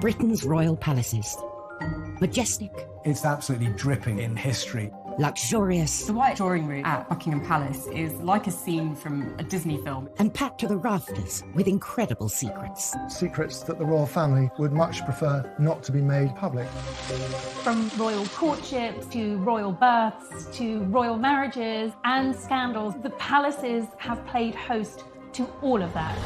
Britain's royal palaces. Majestic. It's absolutely dripping in history. Luxurious. The White Drawing Room at Buckingham Palace is like a scene from a Disney film. And packed to the rafters with incredible secrets. Secrets that the royal family would much prefer not to be made public. From royal courtships to royal births to royal marriages and scandals, the palaces have played host to all of that.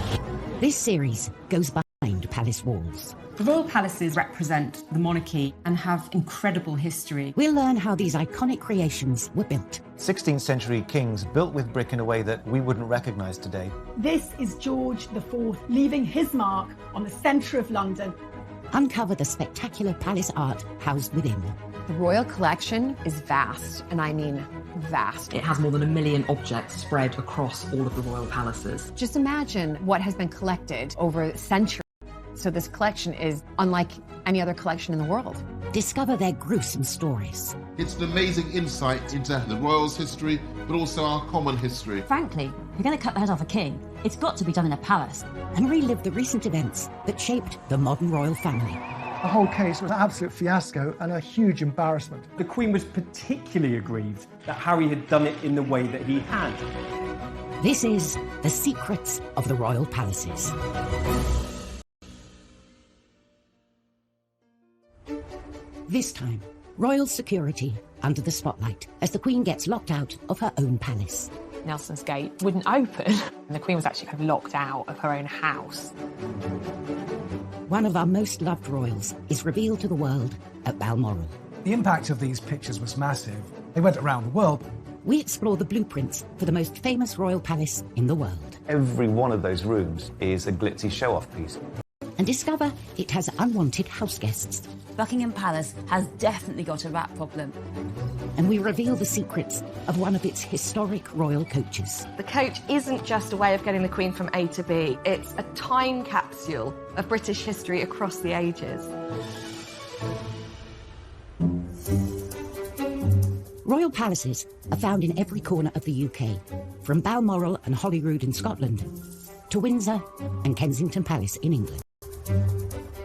This series goes behind palace walls. The royal palaces represent the monarchy and have incredible history. We'll learn how these iconic creations were built. 16th century kings built with brick in a way that we wouldn't recognise today. This is George IV leaving his mark on the centre of London. Uncover the spectacular palace art housed within. The royal collection is vast, and I mean vast. It has more than 1 million objects spread across all of the royal palaces. Just imagine what has been collected over centuries. So this collection is unlike any other collection in the world. Discover their gruesome stories. It's an amazing insight into the royals' history, but also our common history. Frankly, if you're going to cut the head off a king, it's got to be done in a palace. And relive the recent events that shaped the modern royal family. The whole case was an absolute fiasco and a huge embarrassment. The Queen was particularly aggrieved that Harry had done it in the way that he had. This is The Secrets of the Royal Palaces. This time, royal security under the spotlight as the Queen gets locked out of her own palace. Nelson's Gate wouldn't open, and the Queen was actually kind of locked out of her own house. One of our most loved royals is revealed to the world at Balmoral. The impact of these pictures was massive. They went around the world. We explore the blueprints for the most famous royal palace in the world. Every one of those rooms is a glitzy show-off piece. And discover it has unwanted house guests. Buckingham Palace has definitely got a rat problem. And we reveal the secrets of one of its historic royal coaches. The coach isn't just a way of getting the Queen from A to B, it's a time capsule of British history across the ages. Royal palaces are found in every corner of the UK, from Balmoral and Holyrood in Scotland to Windsor and Kensington Palace in England.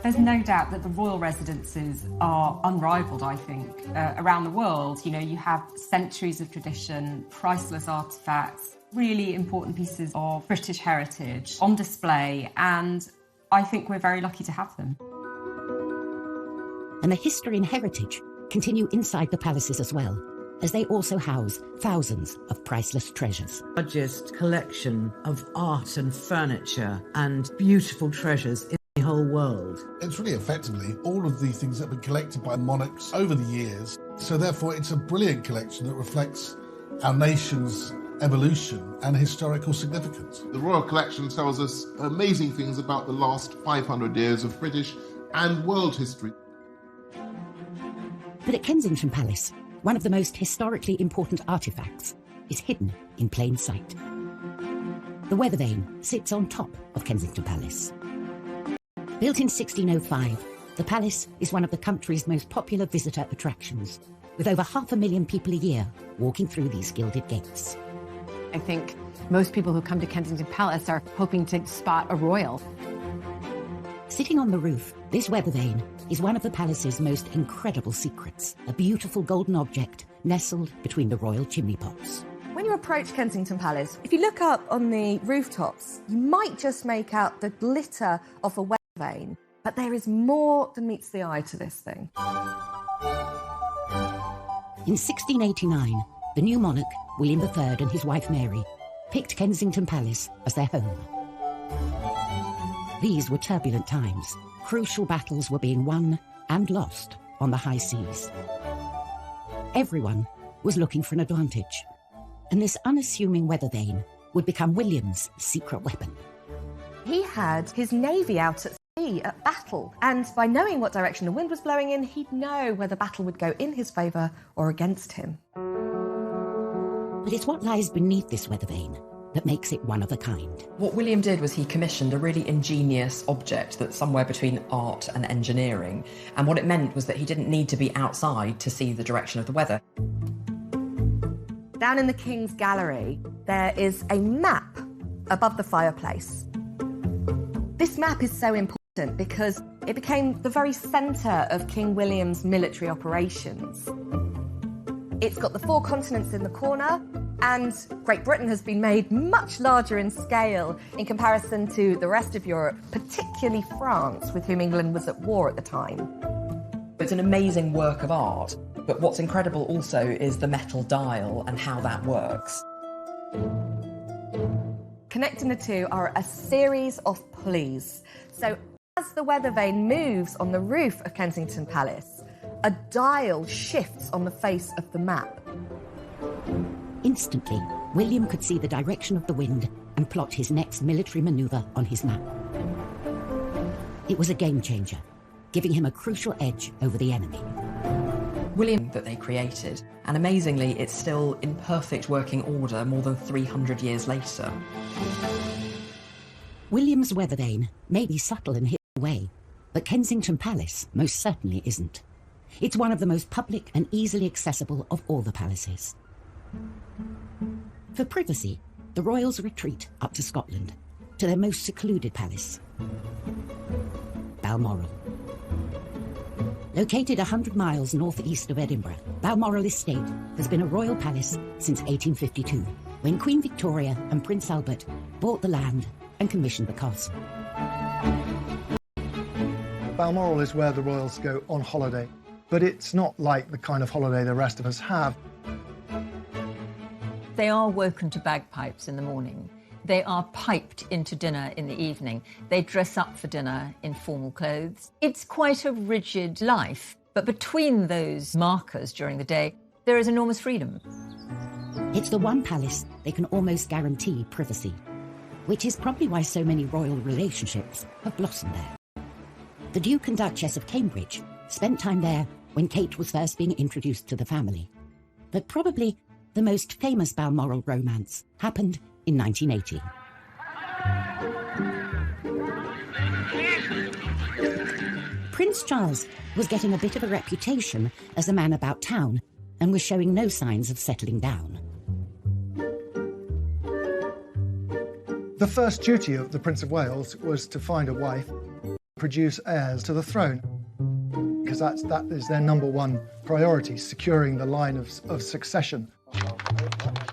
There's no doubt that the royal residences are unrivaled, I think, around the world. You know, you have centuries of tradition, priceless artefacts, really important pieces of British heritage on display, and I think we're very lucky to have them. And the history and heritage continue inside the palaces as well, as they also house thousands of priceless treasures. The largest collection of art and furniture and beautiful treasures in the whole world. It's really effectively all of these things that have been collected by monarchs over the years. So therefore it's a brilliant collection that reflects our nation's evolution and historical significance. The Royal Collection tells us amazing things about the last 500 years of British and world history. But at Kensington Palace, one of the most historically important artefacts is hidden in plain sight. The weather vane sits on top of Kensington Palace. Built in 1605, the palace is one of the country's most popular visitor attractions, with over 500,000 people a year walking through these gilded gates. I think most people who come to Kensington Palace are hoping to spot a royal. Sitting on the roof, this weather vane is one of the palace's most incredible secrets, a beautiful golden object nestled between the royal chimney pots. When you approach Kensington Palace, if you look up on the rooftops, you might just make out the glitter of a weather vane, but there is more than meets the eye to this thing. In 1689, the new monarch, William III, and his wife Mary picked Kensington Palace as their home. These were turbulent times. Crucial battles were being won and lost on the high seas. Everyone was looking for an advantage, and this unassuming weather vane would become William's secret weapon. He had his navy out at sea at battle, and by knowing what direction the wind was blowing in, he'd know whether battle would go in his favour or against him. But it's what lies beneath this weather vane that makes it one of a kind. What William did was he commissioned a really ingenious object that's somewhere between art and engineering. And what it meant was that he didn't need to be outside to see the direction of the weather. Down in the King's Gallery, there is a map above the fireplace. This map is so important because it became the very centre of King William's military operations. It's got the 4 continents in the corner, and Great Britain has been made much larger in scale in comparison to the rest of Europe, particularly France, with whom England was at war at the time. It's an amazing work of art, but what's incredible also is the metal dial and how that works. Connecting the two are a series of pulleys. So as the weather vane moves on the roof of Kensington Palace, a dial shifts on the face of the map. Instantly, William could see the direction of the wind and plot his next military manoeuvre on his map. It was a game changer, giving him a crucial edge over the enemy. William that they created, and amazingly it's still in perfect working order more than 300 years later. William's weather vane may be subtle and hidden away, but Kensington Palace most certainly isn't. It's one of the most public and easily accessible of all the palaces. For privacy, the royals retreat up to Scotland, to their most secluded palace, Balmoral. Located 100 miles northeast of Edinburgh, Balmoral Estate has been a royal palace since 1852, when Queen Victoria and Prince Albert bought the land and commissioned the castle. Balmoral is where the royals go on holiday, but it's not like the kind of holiday the rest of us have. They are woken to bagpipes in the morning. They are piped into dinner in the evening. They dress up for dinner in formal clothes. It's quite a rigid life, but between those markers during the day, there is enormous freedom. It's the one palace they can almost guarantee privacy, which is probably why so many royal relationships have blossomed there. The Duke and Duchess of Cambridge spent time there when Kate was first being introduced to the family. But probably the most famous Balmoral romance happened in 1980. Prince Charles was getting a bit of a reputation as a man about town and was showing no signs of settling down. The first duty of the Prince of Wales was to find a wife, produce heirs to the throne, because that is their number one priority, securing the line of succession.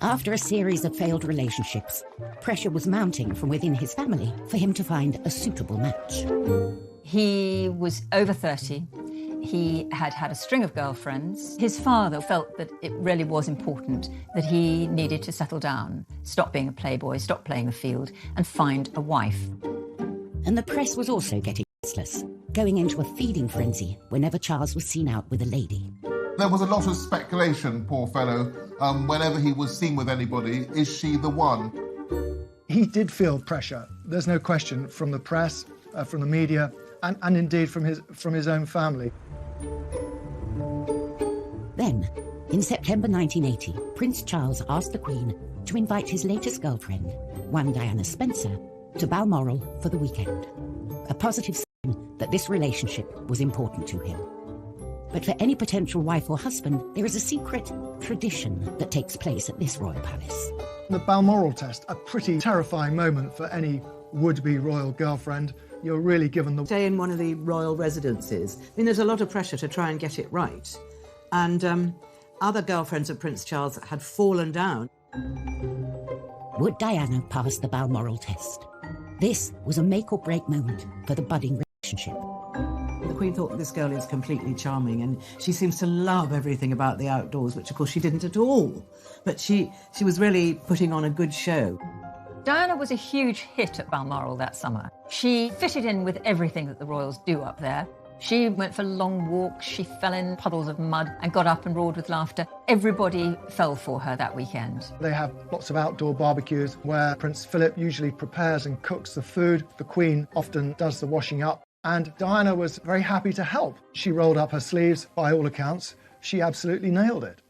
After a series of failed relationships, pressure was mounting from within his family for him to find a suitable match. He was over 30. He had had a string of girlfriends. His father felt that it really was important that he needed to settle down, stop being a playboy, stop playing the field, and find a wife. And the press was also getting restless, going into a feeding frenzy whenever Charles was seen out with a lady. There was a lot of speculation, poor fellow, whenever he was seen with anybody, is she the one? He did feel pressure, there's no question, from the press, from the media, and indeed from his own family. Then, in September 1980, Prince Charles asked the Queen to invite his latest girlfriend, one Diana Spencer, to Balmoral for the weekend. A positive sign that this relationship was important to him. But for any potential wife or husband, there is a secret tradition that takes place at this royal palace. The Balmoral test, a pretty terrifying moment for any would-be royal girlfriend. You're really given the... Stay in one of the royal residences. I mean, there's a lot of pressure to try and get it right. And other girlfriends of Prince Charles had fallen down. Would Diana pass the Balmoral test? This was a make-or-break moment for the budding relationship. The Queen thought this girl is completely charming and she seems to love everything about the outdoors, which of course she didn't at all. But she was really putting on a good show. Diana was a huge hit at Balmoral that summer. She fitted in with everything that the royals do up there. She went for long walks, she fell in puddles of mud and got up and roared with laughter. Everybody fell for her that weekend. They have lots of outdoor barbecues where Prince Philip usually prepares and cooks the food. The Queen often does the washing up. And Diana was very happy to help. She rolled up her sleeves, by all accounts. She absolutely nailed it.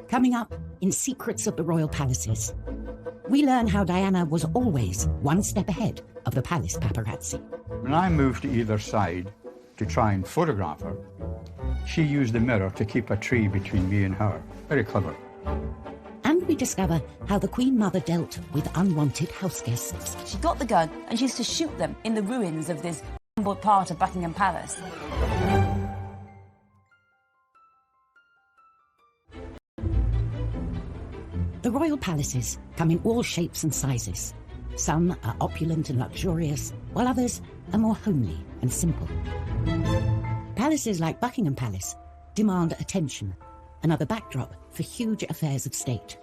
Coming up in Secrets of the Royal Palaces, we learn how Diana was always one step ahead of the palace paparazzi. When I moved to either side to try and photograph her, she used the mirror to keep a tree between me and her. Very clever. And we discover how the Queen Mother dealt with unwanted house guests. She got the gun and she used to shoot them in the ruins of this part of Buckingham Palace. The royal palaces come in all shapes and sizes. Some are opulent and luxurious, while others are more homely and simple. Palaces like Buckingham Palace demand attention, another backdrop for huge affairs of state,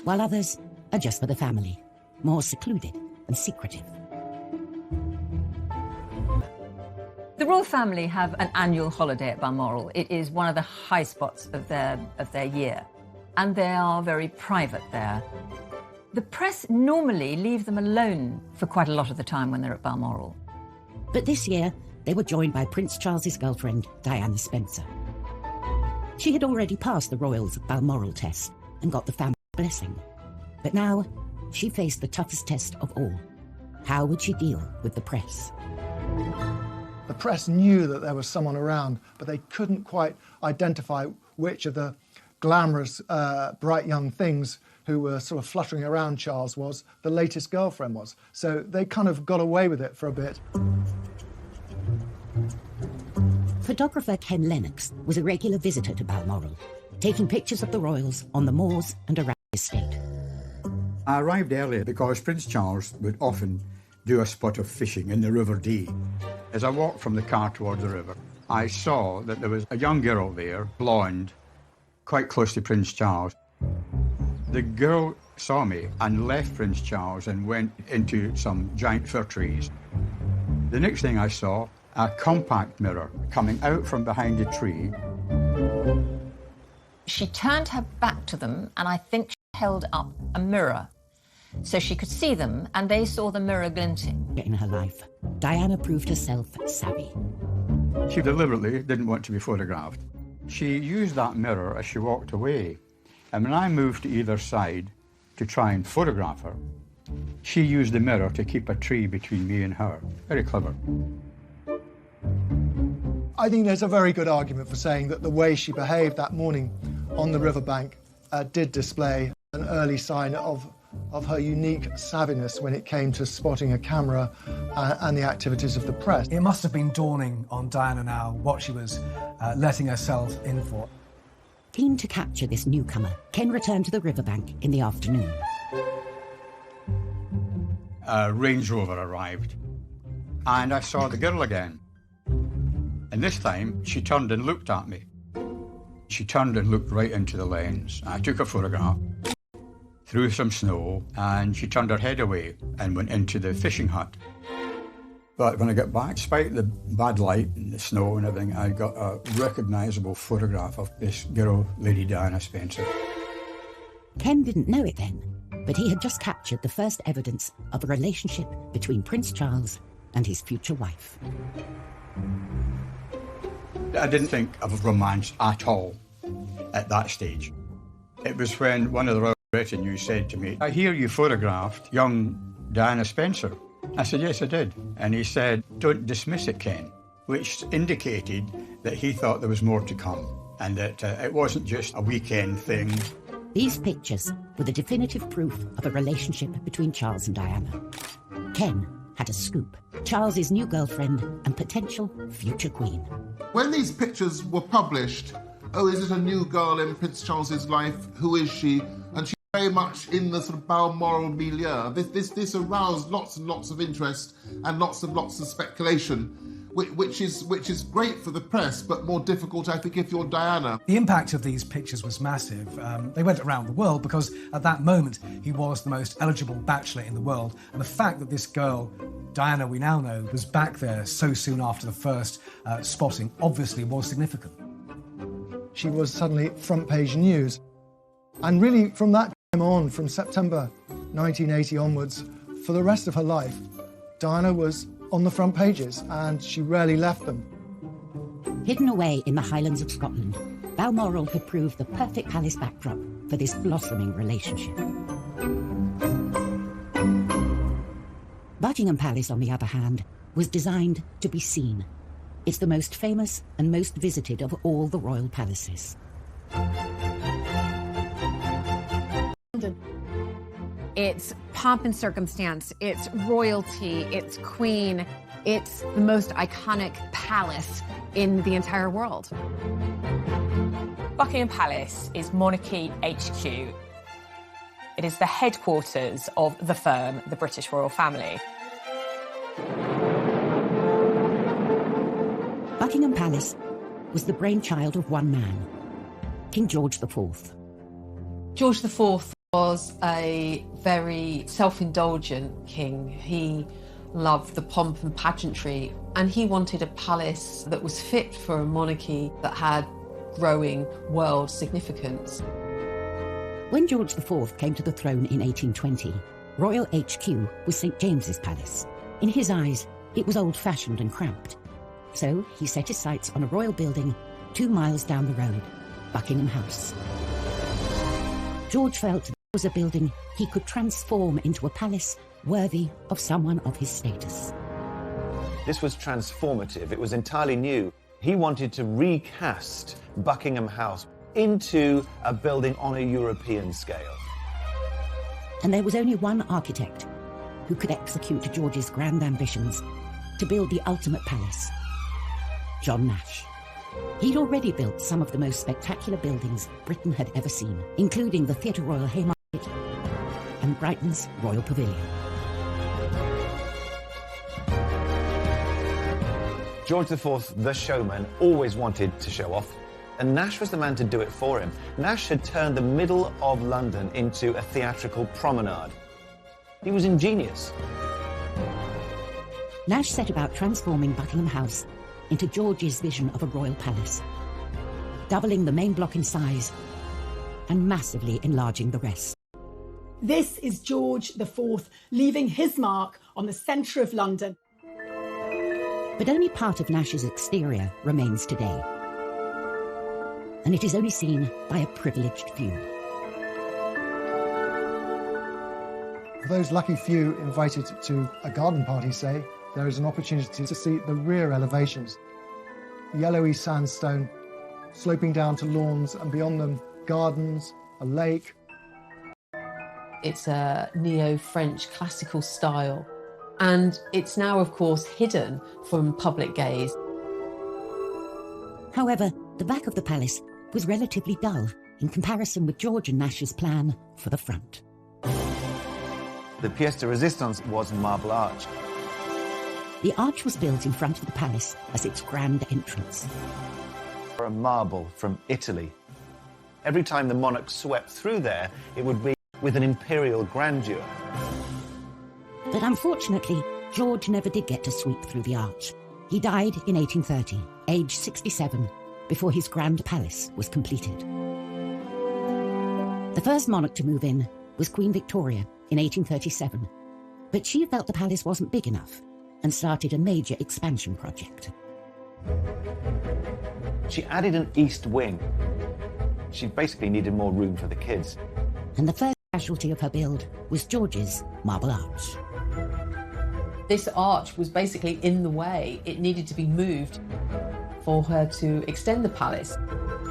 while others are just for the family, more secluded and secretive. The royal family have an annual holiday at Balmoral. It is one of the high spots of their year, and they are very private there. The press normally leave them alone for quite a lot of the time when they're at Balmoral. But this year, they were joined by Prince Charles's girlfriend, Diana Spencer. She had already passed the royals' Balmoral test and got the family blessing. But now, she faced the toughest test of all. How would she deal with the press? The press knew that there was someone around, but they couldn't quite identify which of the glamorous, bright young things who were sort of fluttering around Charles was the latest girlfriend was. So they kind of got away with it for a bit. Photographer Ken Lennox was a regular visitor to Balmoral, taking pictures of the royals on the moors and around the estate. I arrived early because Prince Charles would often do a spot of fishing in the River Dee. As I walked from the car towards the river, I saw that there was a young girl there, blonde, quite close to Prince Charles. The girl saw me and left Prince Charles and went into some giant fir trees. The next thing I saw, a compact mirror coming out from behind a tree. She turned her back to them, and I think she held up a mirror so she could see them, and they saw the mirror glinting. In her life, Diana proved herself savvy. She deliberately didn't want to be photographed. She used that mirror as she walked away, and when I moved to either side to try and photograph her, she used the mirror to keep a tree between me and her. Very clever. I think there's a very good argument for saying that the way she behaved that morning on the riverbank did display an early sign of her unique savviness when it came to spotting a camera and the activities of the press. It must have been dawning on Diana now what she was letting herself in for. Keen to capture this newcomer, Ken returned to the riverbank in the afternoon. A Range Rover arrived, and I saw the girl again. And this time, she turned and looked at me. She turned and looked right into the lens. I took a photograph through some snow, and she turned her head away and went into the fishing hut. But when I got back, despite the bad light and the snow and everything, I got a recognisable photograph of this girl, Lady Diana Spencer. Ken didn't know it then, but he had just captured the first evidence of a relationship between Prince Charles and his future wife. I didn't think of romance at all at that stage. It was when one of the royal retinue said to me, "I hear you photographed young Diana Spencer." I said, "Yes, I did." And he said, "Don't dismiss it, Ken," which indicated that he thought there was more to come and that it wasn't just a weekend thing. These pictures were the definitive proof of a relationship between Charles and Diana. Ken had a scoop. Charles's new girlfriend and potential future queen. When these pictures were published, oh, is it a new girl in Prince Charles's life? Who is she? And she's very much in the sort of Balmoral milieu. This aroused lots and lots of interest and lots of speculation, which is great for the press, but more difficult, I think, if you're Diana. The impact of these pictures was massive. They went around the world because at that moment he was the most eligible bachelor in the world. And the fact that this girl, Diana, we now know, was back there so soon after the first spotting obviously was significant. She was suddenly front page news. And really from that time on, from September 1980 onwards, for the rest of her life, Diana was on the front pages, and she rarely left them. Hidden away in the Highlands of Scotland, Balmoral had proved the perfect palace backdrop for this blossoming relationship. Buckingham Palace, on the other hand, was designed to be seen. It's the most famous and most visited of all the royal palaces. It's pomp and circumstance, it's royalty, it's queen. It's the most iconic palace in the entire world. Buckingham Palace is Monarchy HQ. It is the headquarters of the firm, the British royal family. Buckingham Palace was the brainchild of one man, King George IV. George IV was a very self-indulgent king. He loved the pomp and pageantry, and he wanted a palace that was fit for a monarchy that had growing world significance. When George IV came to the throne in 1820, Royal HQ was St James's Palace. In his eyes, it was old-fashioned and cramped. So he set his sights on a royal building 2 miles down the road, Buckingham House. George felt it was a building he could transform into a palace worthy of someone of his status. This was transformative. It was entirely new. He wanted to recast Buckingham House into a building on a European scale. And there was only one architect who could execute George's grand ambitions to build the ultimate palace: John Nash. He'd already built some of the most spectacular buildings Britain had ever seen, including the Theatre Royal Haymarket and Brighton's Royal Pavilion. George IV, the showman, always wanted to show off, and Nash was the man to do it for him. Nash had turned the middle of London into a theatrical promenade. He was ingenious. Nash set about transforming Buckingham House into George's vision of a royal palace, doubling the main block in size and massively enlarging the rest. This is George IV leaving his mark on the centre of London. But only part of Nash's exterior remains today, and it is only seen by a privileged few. For those lucky few invited to a garden party, say, there is an opportunity to see the rear elevations. Yellowy sandstone, sloping down to lawns, and beyond them, gardens, a lake. It's a neo-French classical style, and it's now, of course, hidden from public gaze. However, the back of the palace was relatively dull in comparison with George and Nash's plan for the front. The pièce de résistance was Marble Arch. The arch was built in front of the palace as its grand entrance. For a marble from Italy. Every time the monarch swept through there, it would be with an imperial grandeur. But unfortunately, George never did get to sweep through the arch. He died in 1830, aged 67, before his grand palace was completed. The first monarch to move in was Queen Victoria in 1837, but she felt the palace wasn't big enough and started a major expansion project. She added an east wing. She basically needed more room for the kids. And the first casualty of her build was George's Marble Arch. This arch was basically in the way. It needed to be moved for her to extend the palace.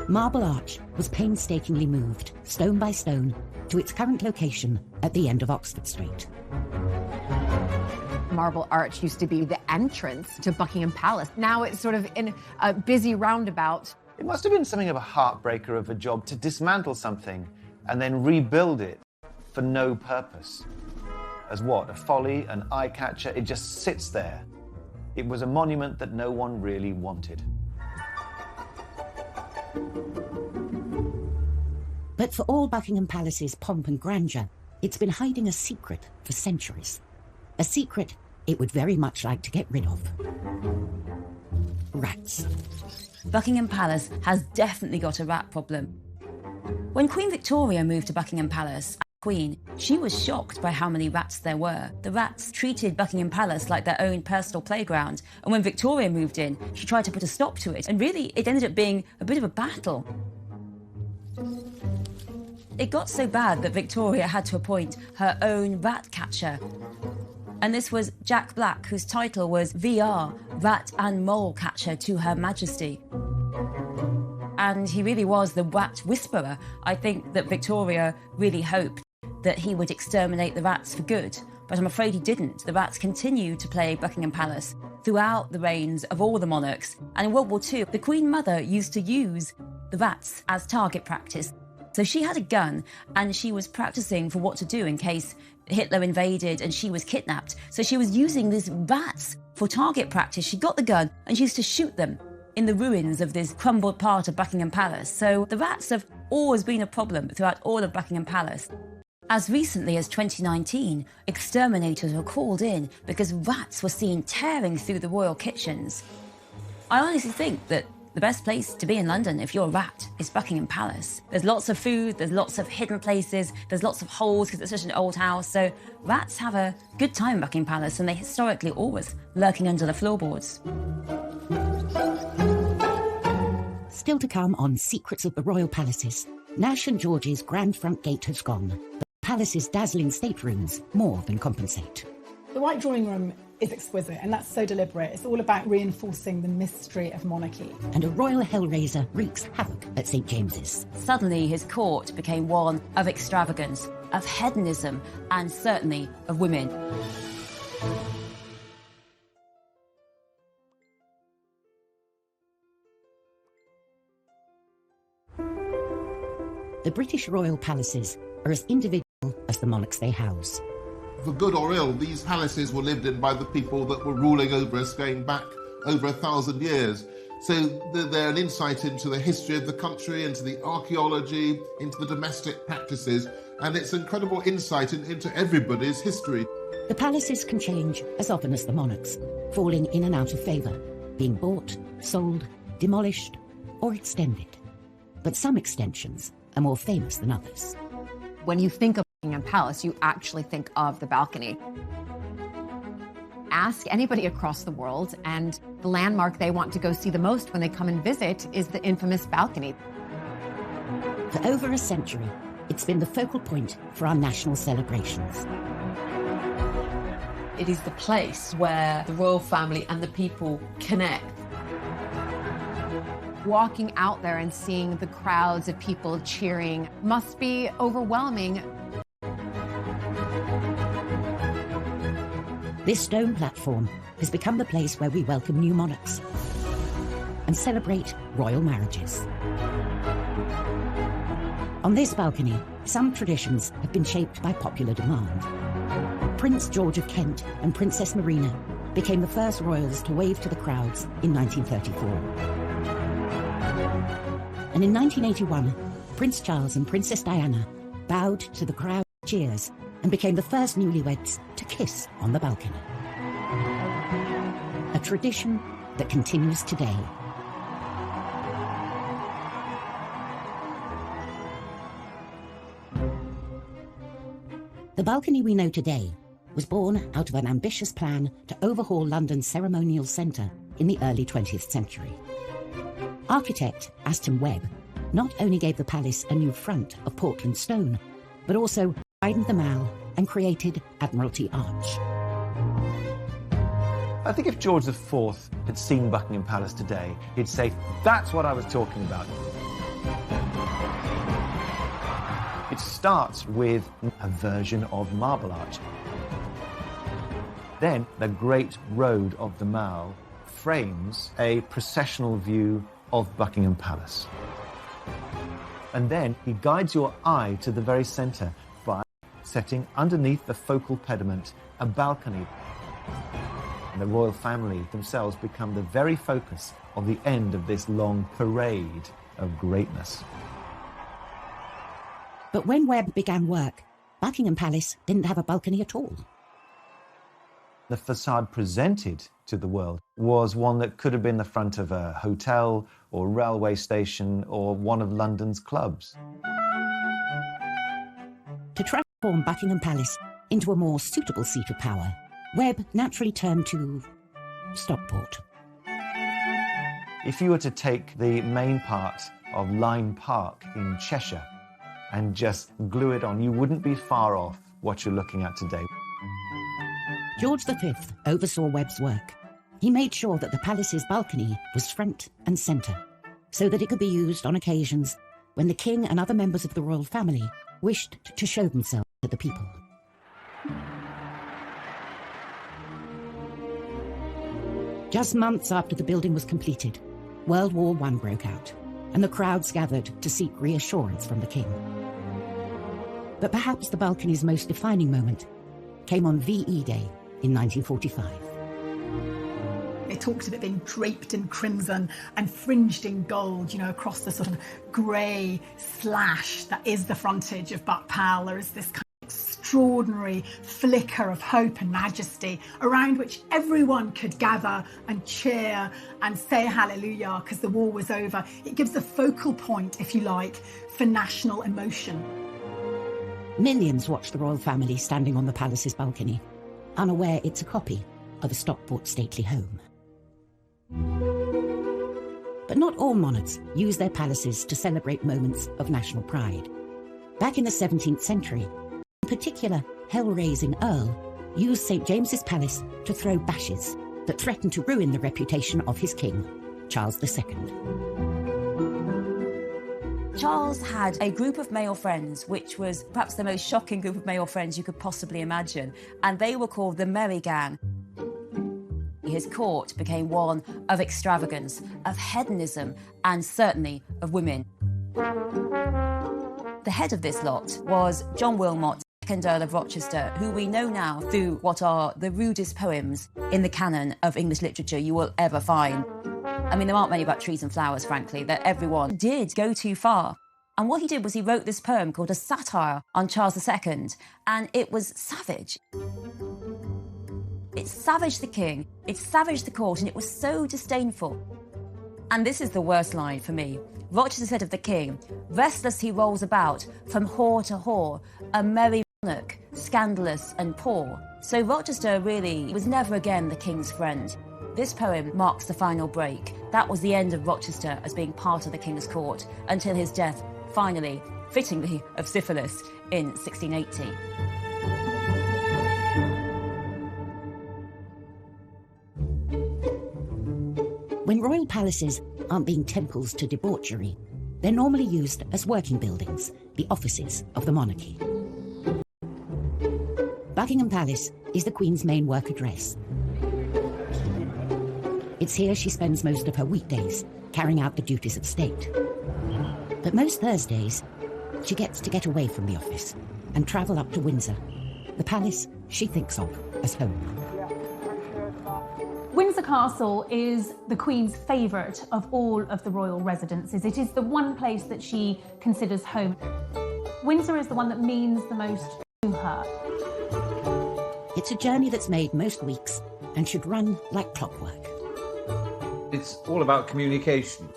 Marble Arch was painstakingly moved, stone by stone, to its current location at the end of Oxford Street. Marble Arch used to be the entrance to Buckingham Palace. Now it's sort of in a busy roundabout. It must have been something of a heartbreaker of a job to dismantle something and then rebuild it for no purpose. As what? A folly, an eye-catcher? It just sits there. It was a monument that no one really wanted. But for all Buckingham Palace's pomp and grandeur, it's been hiding a secret for centuries. A secret it would very much like to get rid of. Rats. Buckingham Palace has definitely got a rat problem. When Queen Victoria moved to Buckingham Palace, Queen, she was shocked by how many rats there were. The rats treated Buckingham Palace like their own personal playground, and when Victoria moved in, she tried to put a stop to it, and really it ended up being a bit of a battle. It got so bad that Victoria had to appoint her own rat catcher. And this was Jack Black, whose title was VR, Rat and Mole Catcher to Her Majesty. And he really was the rat whisperer. I think that Victoria really hoped that he would exterminate the rats for good, but I'm afraid he didn't. The rats continued to plague Buckingham Palace throughout the reigns of all the monarchs. And in World War II, the Queen Mother used to use the rats as target practice. So she had a gun and she was practicing for what to do in case Hitler invaded and she was kidnapped. So she was using these rats for target practice. She got the gun and she used to shoot them in the ruins of this crumbled part of Buckingham Palace. So the rats have always been a problem throughout all of Buckingham Palace. As recently as 2019, exterminators were called in because rats were seen tearing through the royal kitchens. I honestly think that the best place to be in London if you're a rat is Buckingham Palace. There's lots of food, there's lots of hidden places, there's lots of holes because it's such an old house. So rats have a good time in Buckingham Palace and they historically always lurking under the floorboards. Still to come on Secrets of the Royal Palaces, Nash and George's grand front gate has gone. The palace's dazzling staterooms more than compensate. The White Drawing Room is exquisite, and that's so deliberate. It's all about reinforcing the mystery of monarchy. And a royal hellraiser wreaks havoc at St James's. Suddenly his court became one of extravagance, of hedonism, and certainly of women. The British royal palaces are as individual as the monarchs they house. For good or ill, these palaces were lived in by the people that were ruling over us going back over 1,000 years. So they're an insight into the history of the country, into the archaeology, into the domestic practices, and it's incredible insight into everybody's history. The palaces can change as often as the monarchs, falling in and out of favour, being bought, sold, demolished, or extended. But some extensions are more famous than others. When you think of Buckingham Palace, you actually think of the balcony. Ask anybody across the world, and the landmark they want to go see the most when they come and visit is the infamous balcony. For over a century, it's been the focal point for our national celebrations. It is the place where the royal family and the people connect. Walking out there and seeing the crowds of people cheering must be overwhelming. This stone platform has become the place where we welcome new monarchs and celebrate royal marriages. On this balcony, some traditions have been shaped by popular demand. Prince George of Kent and Princess Marina became the first royals to wave to the crowds in 1934. And in 1981, Prince Charles and Princess Diana bowed to the crowd cheers and became the first newlyweds to kiss on the balcony. A tradition that continues today. The balcony we know today was born out of an ambitious plan to overhaul London's ceremonial centre in the early 20th century. Architect Aston Webb not only gave the palace a new front of Portland stone, but also widened the mall and created Admiralty Arch. I think if George IV had seen Buckingham Palace today, he'd say, that's what I was talking about. It starts with a version of Marble Arch. Then the Great Road of the Mall frames a processional view of Buckingham Palace. And then he guides your eye to the very centre by setting underneath the focal pediment a balcony. And the royal family themselves become the very focus of the end of this long parade of greatness. But when Webb began work, Buckingham Palace didn't have a balcony at all. The facade presented to the world was one that could have been the front of a hotel or railway station or one of London's clubs. To transform Buckingham Palace into a more suitable seat of power, Webb naturally turned to Stockport. If you were to take the main part of Lyme Park in Cheshire and just glue it on, you wouldn't be far off what you're looking at today. George V oversaw Webb's work. He made sure that the palace's balcony was front and centre, so that it could be used on occasions when the king and other members of the royal family wished to show themselves to the people. Just months after the building was completed, World War I broke out, and the crowds gathered to seek reassurance from the king. But perhaps the balcony's most defining moment came on VE Day in 1945. They talked of it being draped in crimson and fringed in gold, across the sort of grey slash that is the frontage of Buck Pal. There is this kind of extraordinary flicker of hope and majesty around which everyone could gather and cheer and say hallelujah because the war was over. It gives a focal point, if you like, for national emotion. Millions watch the royal family standing on the palace's balcony, unaware it's a copy of a Stockport stately home. But not all monarchs use their palaces to celebrate moments of national pride. Back in the 17th century, in particular, hell-raising Earl used St James's Palace to throw bashes that threatened to ruin the reputation of his king, Charles II. Charles had a group of male friends, which was perhaps the most shocking group of male friends you could possibly imagine, and they were called the Merry Gang. His court became one of extravagance, of hedonism, and certainly of women. The head of this lot was John Wilmot, 2nd Earl of Rochester, who we know now through what are the rudest poems in the canon of English literature you will ever find. I mean, there aren't many about trees and flowers, frankly, that everyone did go too far. And what he did was he wrote this poem called A Satire on Charles II, and it was savage. It savaged the king, it savaged the court, and it was so disdainful. And this is the worst line for me. Rochester said of the king, "Restless he rolls about, from whore to whore, a merry monarch, scandalous and poor." So Rochester really was never again the king's friend. This poem marks the final break. That was the end of Rochester as being part of the king's court, until his death, finally, fittingly, of syphilis in 1680. When royal palaces aren't being temples to debauchery, they're normally used as working buildings, the offices of the monarchy. Buckingham Palace is the Queen's main work address. It's here she spends most of her weekdays, carrying out the duties of state. But most Thursdays, she gets to get away from the office and travel up to Windsor, the palace she thinks of as home. Windsor Castle is the Queen's favourite of all of the royal residences. It is the one place that she considers home. Windsor is the one that means the most to her. It's a journey that's made most weeks and should run like clockwork. It's all about communication.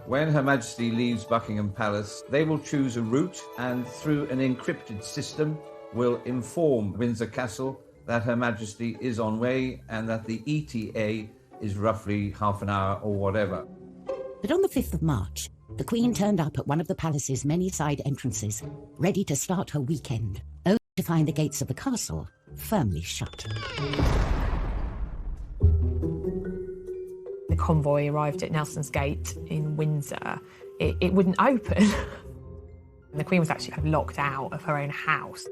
When Her Majesty leaves Buckingham Palace, they will choose a route and through an encrypted system will inform Windsor Castle that Her Majesty is on way and that the ETA is roughly half an hour or whatever. But on the 5th of March, the Queen turned up at one of the palace's many side entrances, ready to start her weekend, only to find the gates of the castle firmly shut. The convoy arrived at Nelson's Gate in Windsor. It wouldn't open. And the Queen was actually kind of locked out of her own house.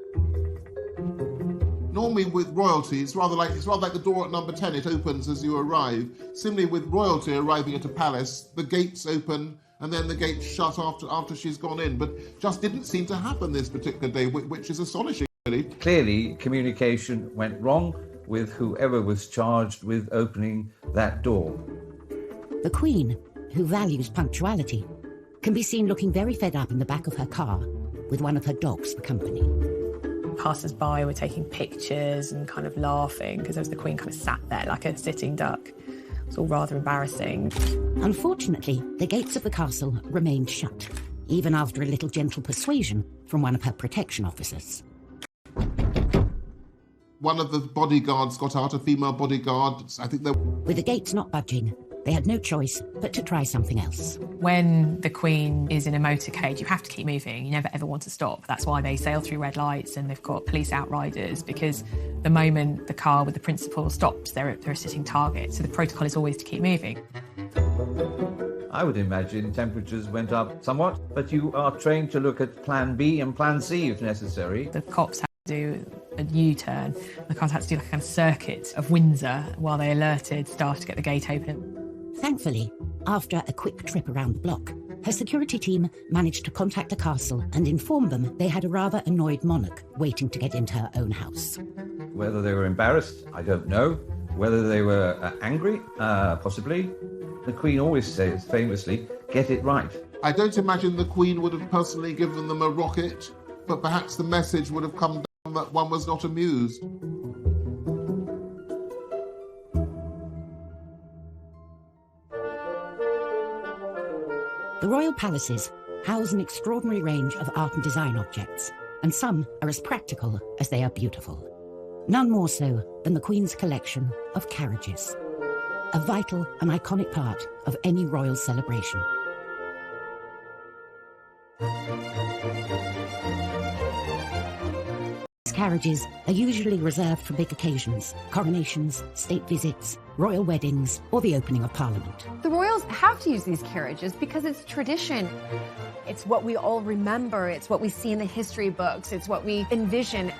Normally with royalty, it's rather like the door at number 10, it opens as you arrive. Similarly with royalty arriving at a palace, the gates open and then the gates shut after she's gone in. But just didn't seem to happen this particular day, which is astonishing, really. Clearly, communication went wrong with whoever was charged with opening that door. The Queen, who values punctuality, can be seen looking very fed up in the back of her car with one of her dogs for company. Passers-by were taking pictures and kind of laughing because there was the Queen kind of sat there like a sitting duck. It was all rather embarrassing. Unfortunately, the gates of the castle remained shut, even after a little gentle persuasion from one of her protection officers. One of the bodyguards got out, a female bodyguard. I think they... With the gates not budging, they had no choice but to try something else. When the Queen is in a motorcade, you have to keep moving. You never ever want to stop. That's why they sail through red lights and they've got police outriders, because the moment the car with the principal stops, they're a sitting target. So the protocol is always to keep moving. I would imagine temperatures went up somewhat, but you are trained to look at plan B and plan C if necessary. The cops have to do a U-turn. The cars had to do like a kind of circuit of Windsor while they alerted staff to get the gate open. Thankfully, after a quick trip around the block, her security team managed to contact the castle and inform them they had a rather annoyed monarch waiting to get into her own house. Whether they were embarrassed, I don't know. Whether they were angry, possibly. The Queen always says, famously, get it right. I don't imagine the Queen would have personally given them a rocket, but perhaps the message would have come down that one was not amused. The royal palaces house an extraordinary range of art and design objects, and some are as practical as they are beautiful. None more so than the Queen's collection of carriages, a vital and iconic part of any royal celebration. These carriages are usually reserved for big occasions, coronations, state visits, royal weddings, or the opening of Parliament. The royals have to use these carriages because it's tradition. It's what we all remember, it's what we see in the history books, it's what we envision.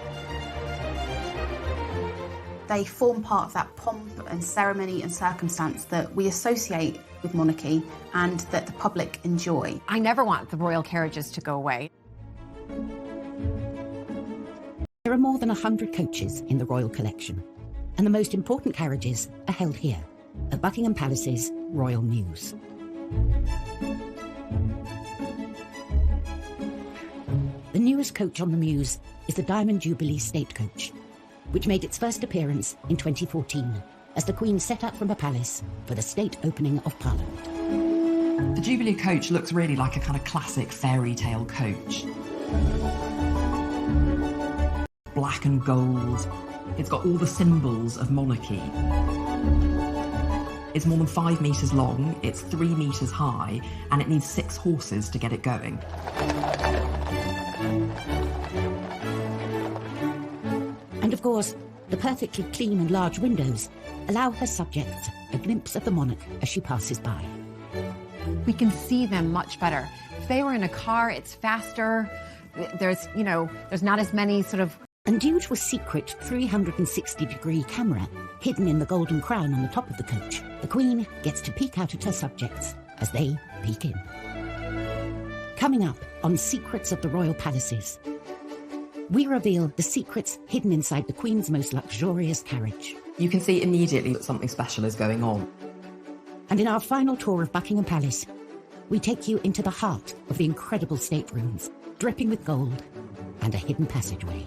They form part of that pomp and ceremony and circumstance that we associate with monarchy and that the public enjoy. I never want the royal carriages to go away. There are more than 100 coaches in the royal collection, and the most important carriages are held here, at Buckingham Palace's Royal Mews. The newest coach on the Mews is the Diamond Jubilee State Coach, which made its first appearance in 2014 as the Queen set out from the palace for the state opening of Parliament. The Jubilee coach looks really like a kind of classic fairy tale coach. Black and gold. It's got all the symbols of monarchy. It's more than 5 metres long, it's 3 metres high, and it needs 6 horses to get it going. And of course, the perfectly clean and large windows allow her subjects a glimpse of the monarch as she passes by. We can see them much better. If they were in a car, it's faster. There's not as many sort of... And due to a secret 360-degree camera hidden in the golden crown on the top of the coach, the Queen gets to peek out at her subjects as they peek in. Coming up on Secrets of the Royal Palaces, we reveal the secrets hidden inside the Queen's most luxurious carriage. You can see immediately that something special is going on. And in our final tour of Buckingham Palace, we take you into the heart of the incredible staterooms, dripping with gold, and a hidden passageway.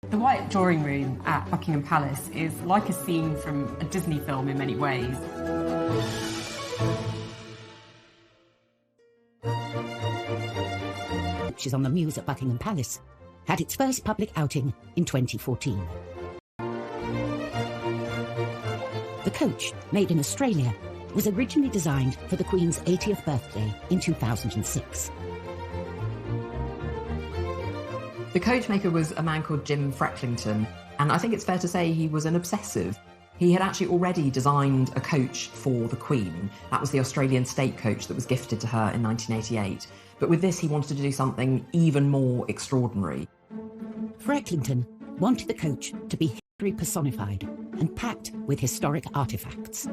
The White Drawing Room at Buckingham Palace is like a scene from a Disney film in many ways. Which is on the Mews at Buckingham Palace, had its first public outing in 2014. The coach, made in Australia, was originally designed for the Queen's 80th birthday in 2006. The coachmaker was a man called Jim Frecklington, and I think it's fair to say he was an obsessive. He had actually already designed a coach for the Queen. That was the Australian state coach that was gifted to her in 1988. But with this, he wanted to do something even more extraordinary. Frecklington wanted the coach to be history personified and packed with historic artefacts.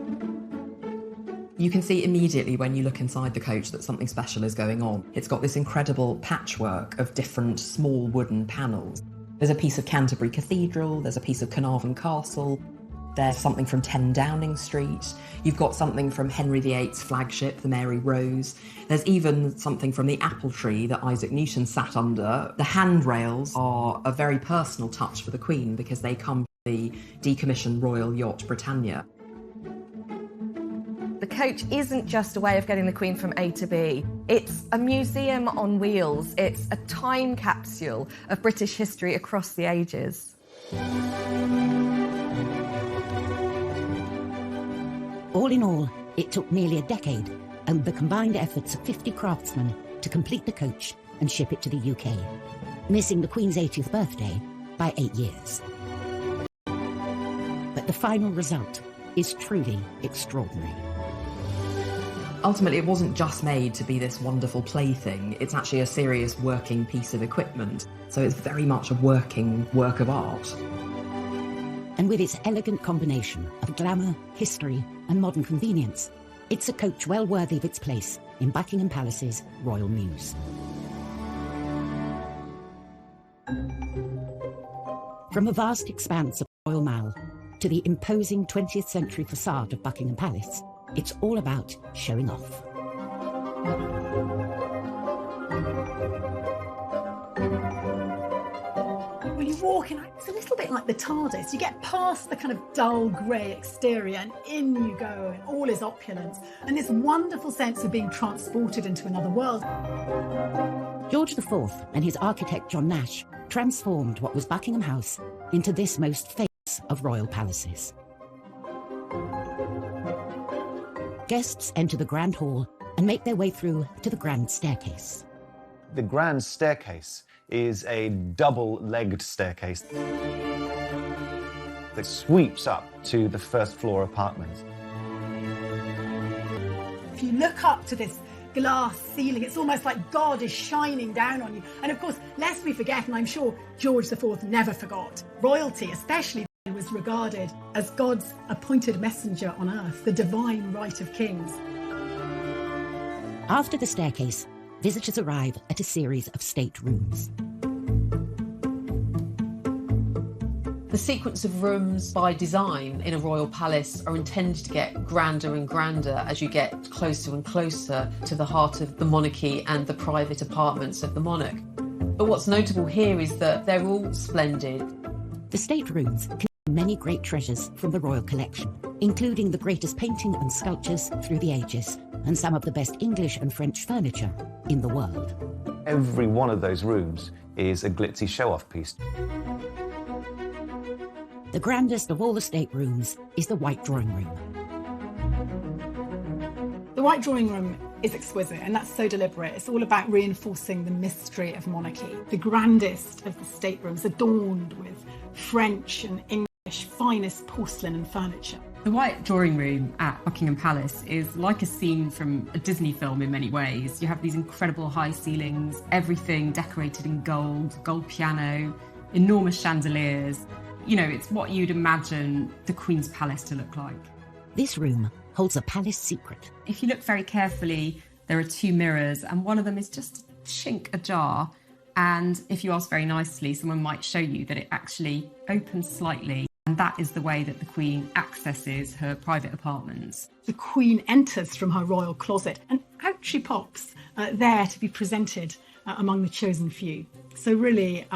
You can see immediately when you look inside the coach that something special is going on. It's got this incredible patchwork of different small wooden panels. There's a piece of Canterbury Cathedral, there's a piece of Carnarvon Castle, there's something from 10 Downing Street, you've got something from Henry VIII's flagship, the Mary Rose, there's even something from the apple tree that Isaac Newton sat under. The handrails are a very personal touch for the Queen because they come from the decommissioned royal yacht Britannia. The coach isn't just a way of getting the Queen from A to B. It's a museum on wheels. It's a time capsule of British history across the ages. All in all, it took nearly a decade and the combined efforts of 50 craftsmen to complete the coach and ship it to the UK, missing the Queen's 80th birthday by 8 years. But the final result is truly extraordinary. Ultimately, it wasn't just made to be this wonderful plaything. It's actually a serious working piece of equipment. So it's very much a working work of art. And with its elegant combination of glamour, history, and modern convenience, it's a coach well worthy of its place in Buckingham Palace's Royal Muse. From the vast expanse of Royal Mall to the imposing 20th century facade of Buckingham Palace, it's all about showing off. When you walk in, it's a little bit like the TARDIS. You get past the kind of dull grey exterior and in you go, and all is opulence. And this wonderful sense of being transported into another world. George IV and his architect John Nash transformed what was Buckingham House into this most famous of royal palaces. Guests enter the Grand Hall and make their way through to the Grand Staircase. The Grand Staircase is a double-legged staircase that sweeps up to the first floor apartments. If you look up to this glass ceiling, it's almost like God is shining down on you. And of course, lest we forget, and I'm sure George IV never forgot, royalty, especially, was regarded as God's appointed messenger on earth, the divine right of kings. After the staircase, visitors arrive at a series of state rooms. The sequence of rooms by design in a royal palace are intended to get grander and grander as you get closer and closer to the heart of the monarchy and the private apartments of the monarch. But what's notable here is that they're all splendid. The state rooms contain many great treasures from the royal collection, including the greatest painting and sculptures through the ages, and some of the best English and French furniture in the world. Every one of those rooms is a glitzy show-off piece. The grandest of all the state rooms is the White Drawing Room. The White Drawing Room is exquisite, and that's so deliberate. It's all about reinforcing the mystery of monarchy. The grandest of the staterooms, adorned with French and English finest porcelain and furniture. The White Drawing Room at Buckingham Palace is like a scene from a Disney film in many ways. You have these incredible high ceilings, everything decorated in gold piano, enormous chandeliers. You know, it's what you'd imagine the Queen's Palace to look like. This room holds a palace secret. If you look very carefully, there are two mirrors, and one of them is just a chink ajar. And if you ask very nicely, someone might show you that it actually opens slightly. And that is the way that the Queen accesses her private apartments. The Queen enters from her royal closet, and out she pops, there to be presented among the chosen few. So really,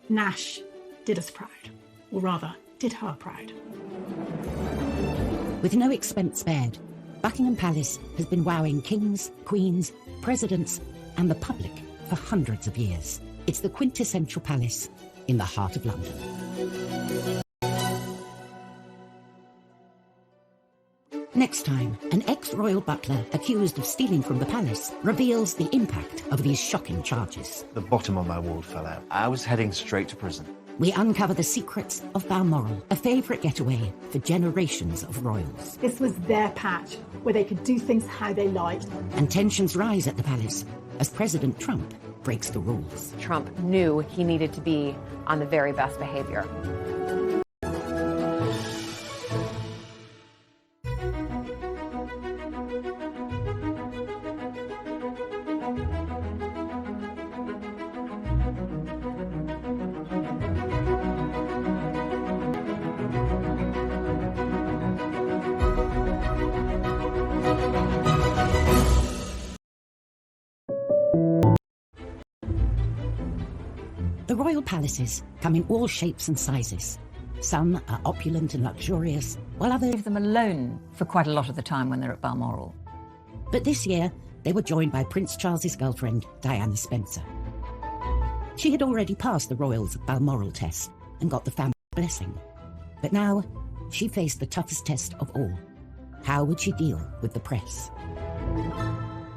Nash did us proud, or rather, did her proud. With no expense spared, Buckingham Palace has been wowing kings, queens, presidents, and the public for hundreds of years. It's the quintessential palace in the heart of London. Next time, an ex-royal butler accused of stealing from the palace reveals the impact of these shocking charges. The bottom of my wall fell out. I was heading straight to prison. We uncover the secrets of Balmoral, a favourite getaway for generations of royals. This was their patch, where they could do things how they liked. And tensions rise at the palace as President Trump breaks the rules. Trump knew he needed to be on the very best behaviour. The royal palaces come in all shapes and sizes. Some are opulent and luxurious, while others Leave them alone for quite a lot of the time when they're at Balmoral. But this year, they were joined by Prince Charles's girlfriend, Diana Spencer. She had already passed the royals' Balmoral test and got the family blessing. But now, she faced the toughest test of all. How would she deal with the press?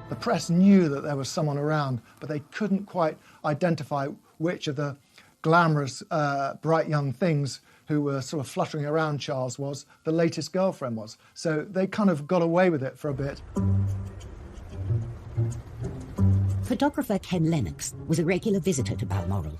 The press knew that there was someone around, but they couldn't quite identify which of the glamorous, bright young things who were sort of fluttering around Charles was, the latest girlfriend was. So they kind of got away with it for a bit. Photographer Ken Lennox was a regular visitor to Balmoral.